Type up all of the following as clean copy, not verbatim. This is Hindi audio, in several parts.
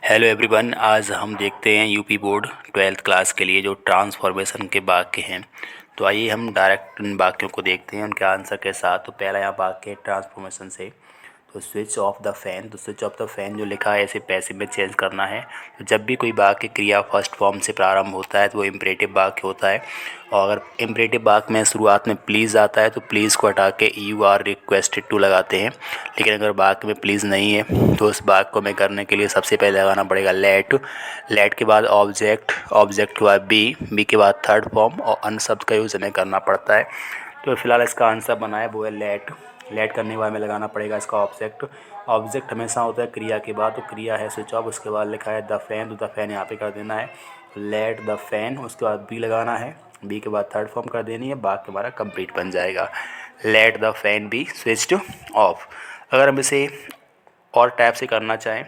हेलो एवरीवन, आज हम देखते हैं यूपी बोर्ड 12th क्लास के लिए जो ट्रांसफॉर्मेशन के वाक्य हैं। तो आइए हम डायरेक्ट इन वाक्यों को देखते हैं उनके आंसर के साथ। तो पहला यहाँ वाक्य है ट्रांसफॉर्मेशन से, तो स्विच ऑफ द फैन। तो स्विच ऑफ द फैन जो लिखा है इसे पैसिव में चेंज करना है। तो जब भी कोई वाक्य क्रिया फर्स्ट फॉर्म से प्रारंभ होता है तो वो इम्परेटिव वाक्य होता है। और अगर इम्परेटिव वाक्य में शुरुआत में प्लीज़ आता है तो प्लीज़ को हटा के यू आर रिक्वेस्टेड टू लगाते हैं। लेकिन अगर वाक्य में प्लीज़ नहीं है तो उस वाक्य को हमें करने के लिए सबसे पहले लगाना पड़ेगा लेट के बाद ऑब्जेक्ट के बाद बी के बाद थर्ड फॉर्म और अन्य शब्द का यूज़ हमें करना पड़ता है। तो फिलहाल इसका आंसर बना है वो है लेट करने के बाद में लगाना पड़ेगा इसका ऑब्जेक्ट हमेशा होता है क्रिया के बाद। तो क्रिया है स्विच ऑफ, उसके बाद लिखा है द फैन, तो द फैन यहाँ पे कर देना है लेट द फैन। उसके बाद बी लगाना है, बी के बाद थर्ड फॉर्म कर देनी है, वाक्य हमारा कंप्लीट बन जाएगा let the fan B switched off. अगर हम इसे और टाइप से करना चाहें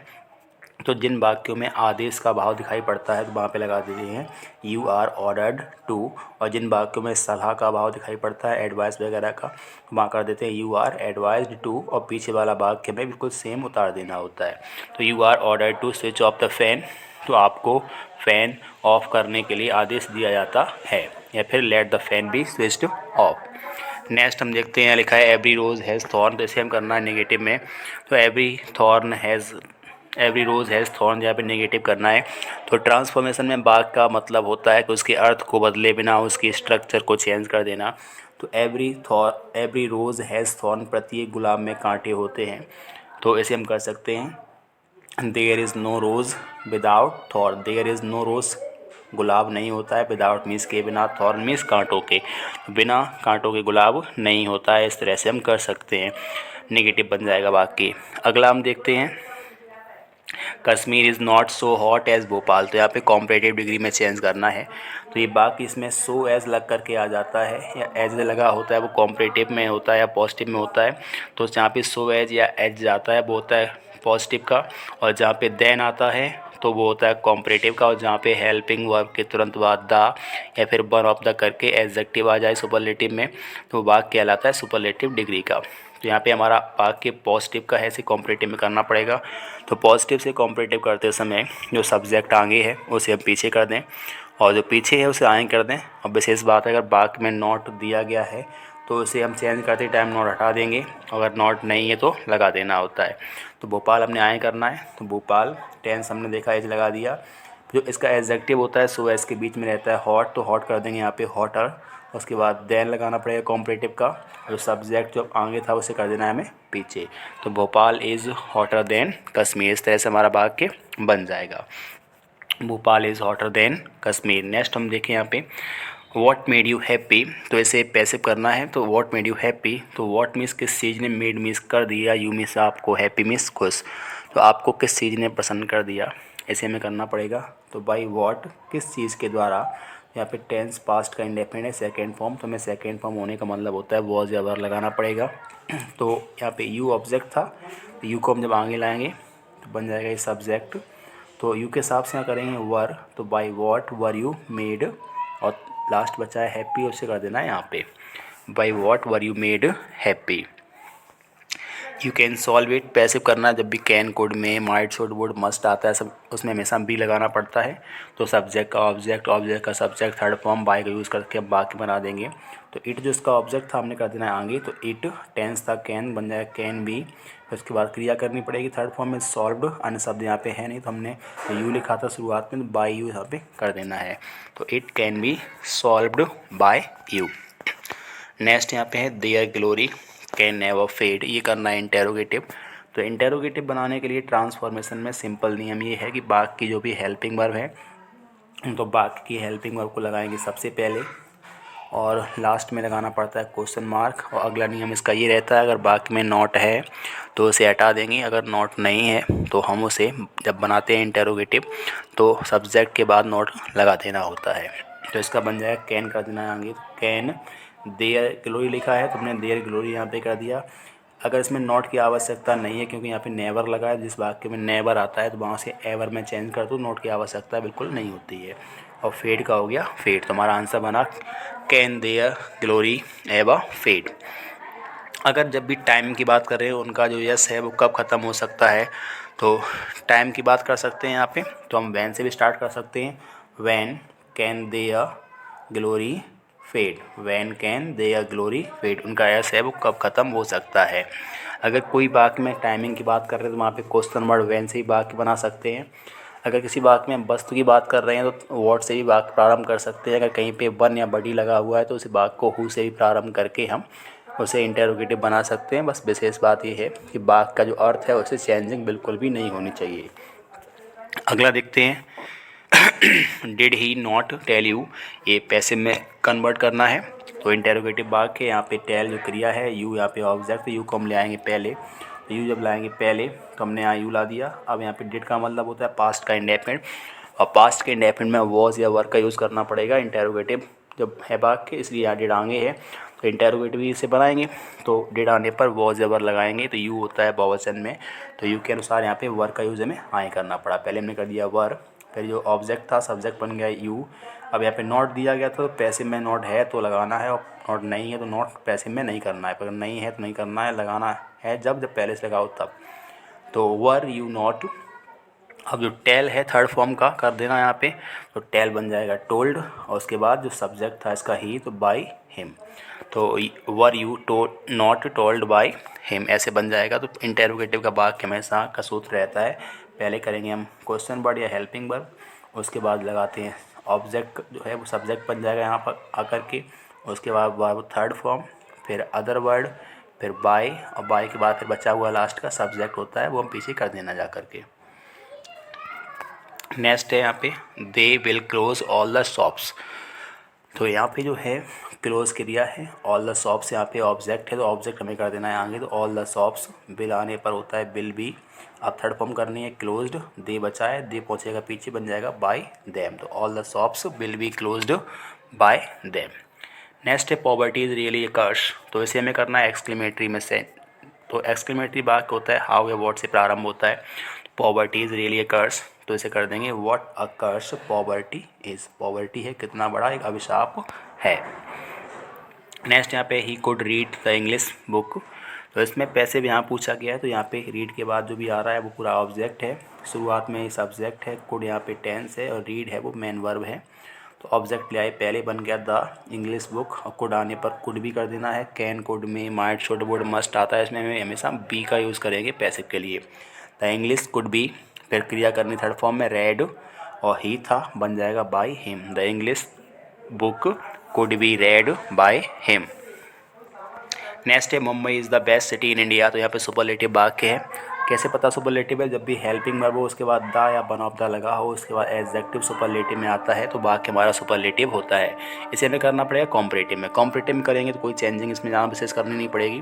तो जिन वाक्यों में आदेश का भाव दिखाई पड़ता है तो वहाँ पे लगा देते हैं यू आर ऑर्डर्ड टू। और जिन वाक्यों में सलाह का भाव दिखाई पड़ता है एडवाइस वगैरह का तो वहाँ कर देते हैं यू आर एडवाइज्ड टू। और पीछे वाला वाक्य में बिल्कुल सेम उतार देना होता है। तो you are ordered to switch off the fan, तो आपको फ़ैन ऑफ करने के लिए आदेश दिया जाता है। या फिर let the fan B switched off. Next हम देखते हैं लिखा है एवरी रोज़ हैज़ थॉर्न। तो इसे हम करना है नेगेटिव में। तो एवरी रोज़ हैज़ थॉर्न यहाँ पे नेगेटिव करना है। तो ट्रांसफॉर्मेशन में वाक्य का मतलब होता है कि उसके अर्थ को बदले बिना उसकी स्ट्रक्चर को चेंज कर देना। तो एवरी रोज़ हैज़ थॉर्न, प्रत्येक गुलाब में कांटे होते हैं। तो इसे हम कर सकते हैं there is no rose without thorn. There is no rose गुलाब नहीं होता है, विदाउट मीन्स के बिना, थॉर्न मीन्स कांटों के, बिना कांटों के गुलाब नहीं होता है। इस तरह से हम कर सकते हैं, नेगेटिव बन जाएगा वाक्य। अगला हम देखते हैं Kashmir is not so hot as Bhopal. तो यहाँ पे कॉम्परेटिव डिग्री में चेंज करना है। तो ये वाक्य इसमें सो एज़ लग करके आ जाता है या एज लगा होता है वो कॉम्परेटिव में होता है या पॉजिटिव में होता है। तो जहाँ पे सो एज या एज जाता है वो होता है पॉजिटिव का, और जहाँ पे देन आता है तो वो होता है कॉम्परेटिव का। और जहाँ पे हेल्पिंग वर्ब के तुरंत बाद द या फिर वन ऑफ द करके एडजेक्टिव आ जाए सुपरलेटिव में तो वाक्य कहलाता है सुपरलेटिव डिग्री का। तो यहाँ पे हमारा वाक्य पॉजिटिव का है, इसे कॉम्परेटिव में करना पड़ेगा। तो पॉजिटिव से कॉम्परेटिव करते समय जो सब्जेक्ट आगे है उसे हम पीछे कर दें और जो पीछे है उसे आगे कर दें। अब विशेष बात है अगर वाक्य में नॉट दिया गया है तो उसे हम चेंज करते टाइम नॉट हटा देंगे, अगर नॉट नहीं है तो लगा देना होता है। तो भोपाल हमने आगे करना है, तो भोपाल टेंस हमने देखा एज लगा दिया। जो इसका एडजेक्टिव होता है सो एस के बीच में रहता है हॉट, तो हॉट कर देंगे यहाँ पे हॉटर। उसके बाद देन लगाना पड़ेगा कॉम्परेटिव का, जो सब्जेक्ट जो आगे था उसे कर देना है हमें पीछे। तो Bhopal is hotter then Kashmir. इस तरह से हमारा वाक्य बन जाएगा, Bhopal is hotter then Kashmir. Next हम देखें यहाँ पे वॉट मेड यू हैप्पी। तो इसे पैसिव करना है। तो वॉट मेड यू हैप्पी, तो वॉट मीन्स किस चीज़ ने, मेड मीन्स कर दिया, यू मीन्स आपको, हैप्पी मीन्स खुश। तो आपको किस चीज़ ने पसंद कर दिया, ऐसे हमें करना पड़ेगा। तो बाई वॉट, किस चीज़ के द्वारा। यहाँ पे टेंस पास्ट का इंडेफिनिट है सेकेंड फॉर्म, तो हमें सेकेंड फॉर्म होने का मतलब होता है वॉज या वर लगाना पड़ेगा। तो यहाँ पे यू ऑब्जेक्ट था, तो यू को हम जब आगे लाएंगे तो बन जाएगा ये सब्जेक्ट। तो यू के हिसाब से यहाँ करेंगे वर, तो by what were you made, और लास्ट बचा है हैप्पी, उसे कर देना है यहाँ पे by what were you made happy. You can solve it, passive करना जब भी कैन कोड में माइट शुड वुड मस्ट आता है सब उसमें हमेशा बी लगाना पड़ता है। तो सब्जेक्ट का ऑब्जेक्ट, ऑब्जेक्ट का सब्जेक्ट, थर्ड फॉर्म बाय का यूज़ करके हम वाक्य बना देंगे। तो इट जो इसका ऑब्जेक्ट था हमने कर देना है आगे, तो इट टेंस था कैन बन जाएगा कैन बी। फिर उसके बाद क्रिया करनी पड़ेगी थर्ड फॉर्म में सॉल्व्ड, अन्य शब्द यहाँ पे है नहीं तो हमने यू लिखा था शुरुआत में, तो बाय यू यहाँ पे कर देना है। तो it can be solved by you. Next यहाँ पे है their glory can never fade, ये करना है इंटेरोगेटिव। तो इंटेरोगेटिव बनाने के लिए ट्रांसफॉर्मेशन में सिंपल नियम ये है कि वाक्य की जो भी हेल्पिंग वर्ब है तो वाक्य की हेल्पिंग वर्ब को लगाएंगे सबसे पहले और लास्ट में लगाना पड़ता है क्वेश्चन मार्क। और अगला नियम इसका ये रहता है अगर वाक्य में नॉट है तो उसे हटा देंगे, अगर नॉट नहीं है तो हम उसे जब बनाते हैं इंटेरोगेटिव तो सब्जेक्ट के बाद नॉट लगा देना होता है। तो इसका बन जाएगा कैन कर देना है आगे, कैन देयर ग्लोरी लिखा है तो हमने देयर ग्लोरी यहाँ पे कर दिया। अगर इसमें नॉट की आवश्यकता नहीं है क्योंकि यहाँ पे नेवर लगा है, जिस वाक्य में नेवर आता है तो वहाँ से एवर में चेंज कर दो, नोट की आवश्यकता बिल्कुल नहीं होती है। और फेड का हो गया फेड, तो हमारा आंसर बना can their glory ever fade. अगर जब भी टाइम की बात करें उनका जो यस है वो कब ख़त्म हो सकता है तो टाइम की बात कर सकते हैं यहाँ पे, तो हम वैन से भी स्टार्ट कर सकते हैं। When can the a glory fade, when can the a glory fade, उनका ऐसा है वो कब ख़त्म हो सकता है। अगर कोई वाक्य में टाइमिंग की बात कर रहे हैं तो वहाँ पे क्वेश्चन वर्ड वैन से ही वाक्य बना सकते हैं। अगर किसी वाक्य में वस्तु की बात कर रहे हैं तो व्हाट से भी वाक्य प्रारंभ कर सकते हैं। अगर कहीं पे वन या बडी लगा हुआ है तो उस वाक्य को हु से भी प्रारंभ करके हम उसे इंटेरोगेटिव बना सकते हैं। बस विशेष बात यह है कि वाक्य का जो अर्थ है उसे चेंजिंग बिल्कुल भी नहीं होनी चाहिए। अगला देखते हैं did he not tell you, ये पैसिव में कन्वर्ट करना है। तो इंटेरोगेटिव वाक्य यहाँ पे टेल जो क्रिया है, यू यहाँ पे ऑब्जेक्ट, यू को हम ले आएंगे पहले। तो यू जब लाएंगे पहले तो हमने यहाँ यू ला दिया। अब यहाँ पे डिड का मतलब होता है पास्ट का इंडेफिनिट, और पास्ट के इंडेफिनिट में वॉज या वर्क का यूज़ करना पड़ेगा इंटेरोगेटिव जब है वाक्य, इसलिए यहाँ डिड आगे है तो इंटेरोगेटिव इसे बनाएंगे। तो डिड आने पर वॉज या वर्क लगाएंगे, तो यू होता है बहुवचन में, तो यू के अनुसार यहाँ पे वर्क का यूज़ हमें आगे करना पड़ा। पहले हमने कर दिया वर्क, फिर जो ऑब्जेक्ट था सब्जेक्ट बन गया यू। अब यहाँ पे नॉट दिया गया था तो पैसिव में नॉट है तो लगाना है, और नॉट नहीं है तो नॉट पैसिव में नहीं करना है। अगर नहीं है तो नहीं करना है, लगाना है जब पहले से लगाओ तब। तो वर यू नॉट, अब जो टेल है थर्ड फॉर्म का कर देना यहाँ पे, तो टेल बन जाएगा टोल्ड, और उसके बाद जो सब्जेक्ट था इसका ही, तो बाय हिम। तो were you not told by him ऐसे बन जाएगा। तो इंटेरोगेटिव का वाक्य हमेशा का सूत्र रहता है, पहले करेंगे हम क्वेश्चन वर्ड या हेल्पिंग वर्ब, उसके बाद लगाते हैं ऑब्जेक्ट जो है वो सब्जेक्ट बन जाएगा यहाँ पर आकर के, उसके बाद वर्ब थर्ड फॉर्म, फिर अदर वर्ड, फिर बाय, और बाय के बाद फिर बचा हुआ लास्ट का सब्जेक्ट होता है वो हम पीछे कर देना जा करके। नेक्स्ट है यहाँ पे they will close all the shops. तो यहाँ पे जो है क्लोज क्रिया है, ऑल द शॉप्स यहाँ पे ऑब्जेक्ट है तो ऑब्जेक्ट हमें कर देना है आगे। तो ऑल द शॉप्स विल आने पर होता है विल बी। अब थर्ड फॉर्म करनी है क्लोज्ड, दे बचा है, दे पहुँचेगा पीछे बन जाएगा बाय देम। तो all the shops will be closed bye them. Next है poverty is really a curse, तो इसे हमें करना है एक्सक्लेमेटरी में से। तो एक्सक्लेमेटरी वाक्य होता है हाउ या व्हाट से प्रारंभ होता है। Poverty is really a curse, तो इसे कर देंगे what a curse poverty is, poverty है कितना बड़ा एक अभिशाप है। नेक्स्ट यहाँ पे ही could read the English book, तो इसमें पैसे भी यहाँ पूछा गया है, तो यहाँ पे रीड के बाद जो भी आ रहा है वो पूरा ऑब्जेक्ट है, शुरुआत में ही सब्जेक्ट है, कुड यहाँ पे टेंस है, और रीड है वो मेन वर्ब है। तो ऑब्जेक्ट ले आए पहले बन गया द इंग्लिश बुक, और कुड आने पर कुड भी कर देना है। कैन कुड में माइट शुड वुड मस्ट आता है, इसमें हमें हमेशा बी का यूज़ करेंगे पैसिव के लिए। द इंग्लिश कुड बी, फिर क्रिया करनी थर्ड फॉर्म में रेड, और ही था बन जाएगा by him. The English book could be read by him. Next है Mumbai is the best city in India, तो यहाँ पे सुपरलेटिव वाक्य है। कैसे पता सुपरलेटिव है, जब भी हेल्पिंग वर्ब हो उसके बाद द या वन ऑफ द लगा हो, उसके बाद एडजेक्टिव सुपरलेटिव में आता है तो वाक्य हमारा सुपरलेटिव होता है। इसे हमें करना पड़ेगा कॉम्परेटिव में। कॉम्परेटिव में करेंगे तो कोई चेंजिंग इसमें ज़्यादा विशेष करनी नहीं पड़ेगी।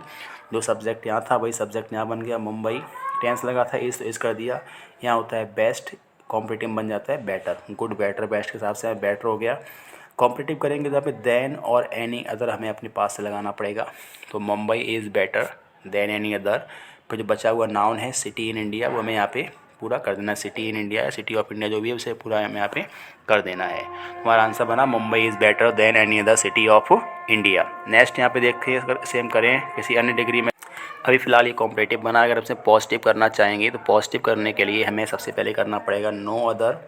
जो सब्जेक्ट यहाँ था वही सब्जेक्ट यहाँ बन गया। मुंबई टेंस लगा था इस कर दिया, यहाँ होता है बेस्ट, कॉम्परेटिव बन जाता है बेटर, गुड बेटर बेस्ट के हिसाब से बेटर हो गया। कॉम्पिटिटिव करेंगे तो यहाँ पे देन और एनी अदर हमें अपने पास से लगाना पड़ेगा। तो Mumbai is better than any other. फिर जो बचा हुआ नाउन है सिटी इन इंडिया वो हमें यहाँ पे पूरा कर देना है। सिटी इन इंडिया या सिटी ऑफ इंडिया जो भी है उसे पूरा हमें यहाँ पे कर देना है। हमारा आंसर बना Mumbai is better than any other city of India. Next यहाँ पे देखिए अगर सेम करें किसी अन्य डिग्री में, अभी फ़िलहाल ये कॉम्पिटिटिव बना। अगर हमसे पॉजिटिव करना चाहेंगे तो पॉजिटिव करने के लिए हमें सबसे पहले करना पड़ेगा नो अदर।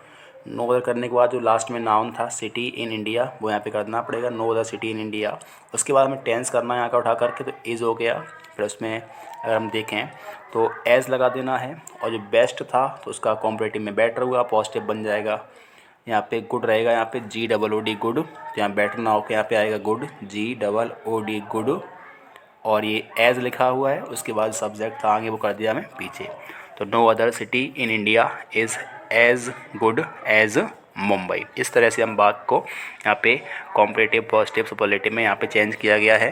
नो अदर करने के बाद जो लास्ट में नाउन था सिटी इन इंडिया वो यहाँ पे करना पड़ेगा, no other city in India. उसके बाद हमें टेंस करना है यहाँ का उठा करके, तो इज़ हो गया। फिर उसमें अगर हम देखें तो एज़ लगा देना है, और जो बेस्ट था तो उसका कॉम्परेटिव में बेटर हुआ, पॉजिटिव बन जाएगा। यहाँ पे गुड रहेगा, यहाँ पे GOOD गुड, तो यहाँ बेटर ना होकर यहाँ पे आएगा गुड GOOD गुड, और ये एज़ लिखा हुआ है। उसके बाद सब्जेक्ट था आगे वो कर दिया हमें पीछे। तो no other city in India is as good as Mumbai. इस तरह से हम बात को यहाँ पे कॉम्परेटिव पॉजिटिव सुपरलेटिव में यहाँ पे चेंज किया गया है।